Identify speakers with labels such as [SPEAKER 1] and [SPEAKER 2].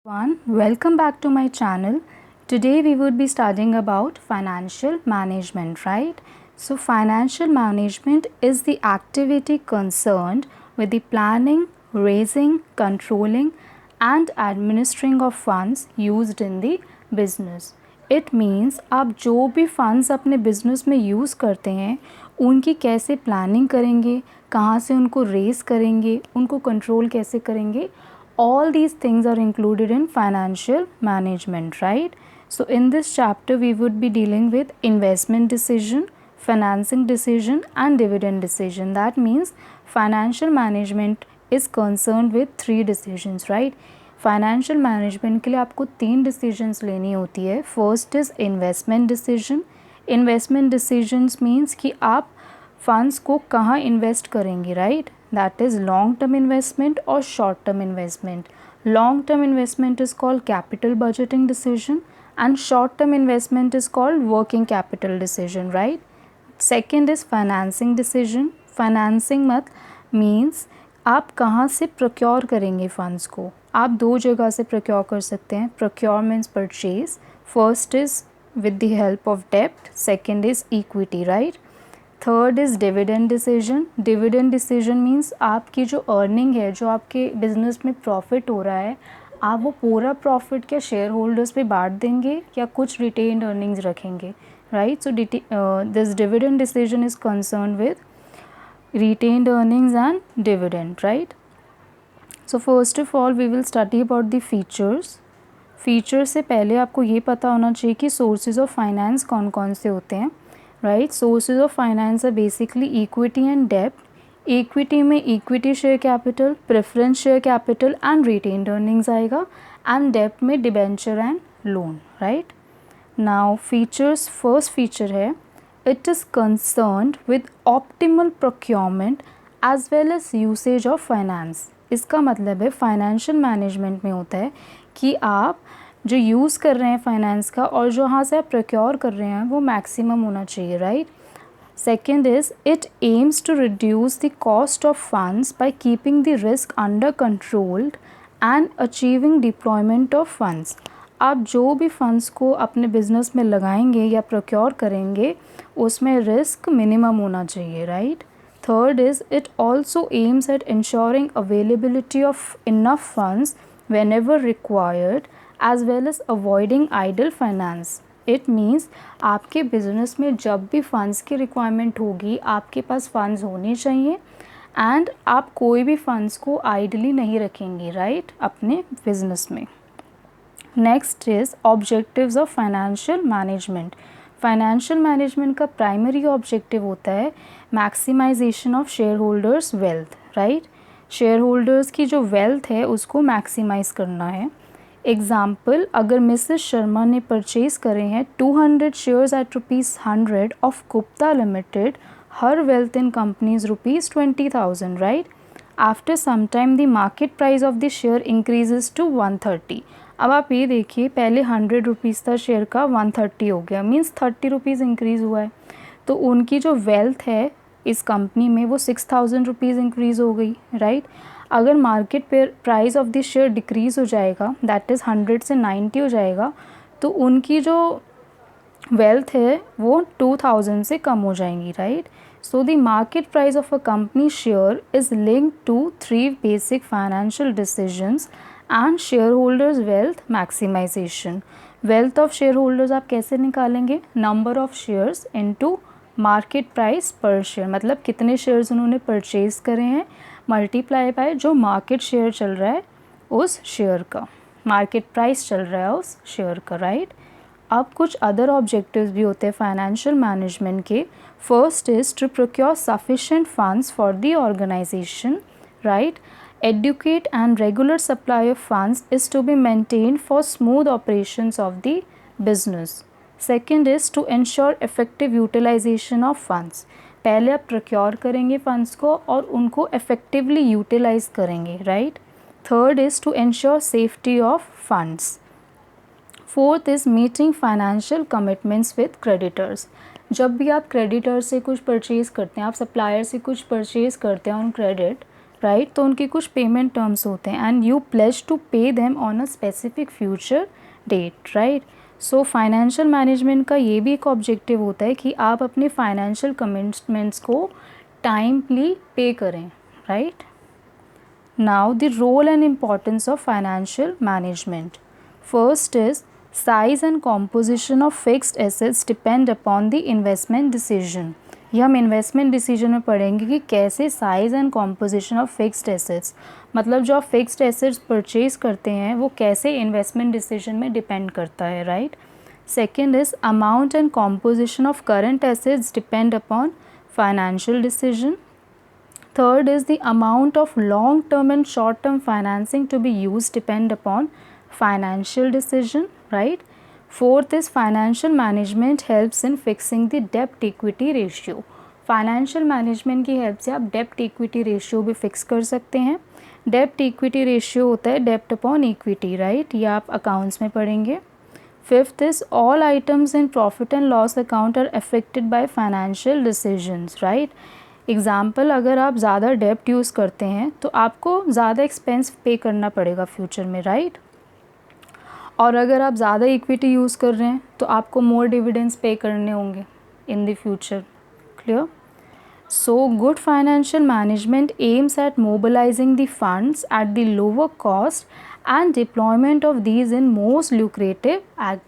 [SPEAKER 1] Welcome back to my channel. Today we would be studying about financial management, right? So financial management is the activity concerned with the planning, raising, controlling and administering of funds used in the business. It means आप जो भी funds अपने business में use करते हैं उनकी कैसे planning करेंगे, कहाँ से उनको raise करेंगे, उनको control कैसे करेंगे, all these things are included in financial management, right? So in this chapter we would be dealing with investment decision, financing decision and dividend decision. That means financial management is concerned with three decisions, right? Financial management के लिए आपको 3 decisions लेनी होती है. First is investment decision. Investment decisions means कि आप funds को कहाँ इन्वेस्ट करेंगे, right? That is long term investment और short term investment. Long term investment is called capital budgeting decision and short term investment is called working capital decision, right? Second is financing decision. Financing मत means आप कहाँ से procure करेंगे funds को. आप दो जगह से procure कर सकते हैं. Procure means purchase. First is with the help of debt. Second is equity, right? Third is dividend decision. Dividend decision means आपकी जो अर्निंग है, जो आपके बिजनेस में प्रॉफिट हो रहा है, आप वो पूरा प्रॉफिट क्या शेयर होल्डर्स पे बांट देंगे या कुछ रिटेन्ड अर्निंग्स रखेंगे, right? So this dividend decision is concern with retained earnings and dividend, right? So first of all we will study about the features. Features से पहले आपको ये पता होना चाहिए कि सोर्सेज ऑफ फाइनेंस कौन कौन से होते हैं, right? Sources of finance are basically equity and डेब्ट. इक्विटी में equity share capital, preference share capital and retained earnings आएगा. एंड डेब्ट में debenture and loan, right? Now features, first feature है it is concerned with optimal procurement as well as usage of finance. इसका मतलब है financial management में होता है कि आप जो यूज़ कर रहे हैं फाइनेंस का और जो यहाँ से आप प्रोक्योर कर रहे हैं वो मैक्सिमम होना चाहिए, right? Second is it aims to reduce the cost of funds by keeping the risk under control and achieving deployment of funds. आप जो भी फंड्स को अपने बिजनेस में लगाएंगे या प्रोक्योर करेंगे उसमें रिस्क मिनिमम होना चाहिए, right? Third is it also aims at ensuring availability of enough funds whenever required as well as avoiding idle finance. It means आपके बिजनेस में जब भी फंड्स की रिक्वायरमेंट होगी आपके पास फंड्स होने चाहिए एंड आप कोई भी फंड्स को आइडली नहीं रखेंगे, राइट, अपने बिजनेस में. Next is objectives of financial management. Financial management का प्राइमरी ऑब्जेक्टिव होता है maximisation of shareholders wealth, right? Shareholders की जो वेल्थ है उसको मैक्सिमाइज़ करना है. एग्ज़ाम्पल, अगर मिसेस शर्मा ने परचेज़ करे हैं 200 shares at ₹100 of Gupta limited, her wealth in companies ₹20,000, right? After some time the market price of the share increases to 130. अब आप ये देखिए पहले ₹100 था शेयर का, 130 हो गया, मीन्स ₹30 इंक्रीज़ हुआ है. तो उनकी जो वेल्थ है इस कंपनी में वो ₹6,000 इंक्रीज़ हो गई, राइट? अगर market price of the share decrease हो जाएगा, दैट इज़ 100 से 90 हो जाएगा, तो उनकी जो वेल्थ है वो 2000 से कम हो जाएंगी, right? So the market price of a company share is linked to 3 basic financial decisions and shareholders wealth maximisation. Wealth of shareholders आप कैसे निकालेंगे? Number of shares into market price per share, मतलब कितने shares उन्होंने purchase करे हैं multiply by जो market share चल रहा है उस शेयर का, मार्केट प्राइस चल रहा है उस शेयर का, राइट? अब कुछ अदर ऑब्जेक्टिव्स भी होते हैं फाइनेंशियल मैनेजमेंट के. First is to procure sufficient funds for the organisation, right? Adequate and regular supply of funds is to be maintained for smooth operations of the business. Second is to ensure effective utilisation of funds. पहले आप procure करेंगे funds को और उनको effectively utilise करेंगे, right? Third is to ensure safety of funds. Fourth is meeting financial commitments with creditors. जब भी आप क्रेडिटर से कुछ परचेज़ करते हैं, आप सप्लायर से कुछ परचेज़ करते हैं ऑन क्रेडिट, राइट, तो उनके कुछ पेमेंट टर्म्स होते हैं and you pledge to pay them on a specific future date, right. So financial management का ये भी एक ऑब्जेक्टिव होता है कि आप अपने फाइनेंशियल कमिटमेंट्स को टाइमली पे करें, right. Now the role and importance of financial management. First is size and composition of fixed assets depend upon the investment decision. ये हम इन्वेस्टमेंट डिसीजन में पढ़ेंगे कि कैसे size and composition of fixed assets, मतलब जो आप फिक्स्ड एसेट्स परचेज करते हैं वो कैसे इन्वेस्टमेंट डिसीजन में डिपेंड करता है, right. Second is amount and composition of current assets depend upon financial decision. Third is the amount of long-term and short-term financing to be used depend upon financial decision, right? Fourth is financial management helps in fixing the debt equity ratio. Financial management की help से आप debt equity ratio भी fix कर सकते हैं. Debt equity ratio होता है debt upon equity, right? ये आप accounts में पढ़ेंगे. Fifth is all items in profit and loss account are affected by financial decisions, right? Example, अगर आप ज़्यादा डेप्ट यूज़ करते हैं तो आपको ज़्यादा एक्सपेंस पे करना पड़ेगा फ्यूचर में, राइट। और अगर आप ज़्यादा इक्विटी यूज़ कर रहे हैं तो आपको मोर डिविडेंड्स पे करने होंगे in the future, clear. So good financial management aims at mobilising the funds at the lower cost and deployment of these in most lucrative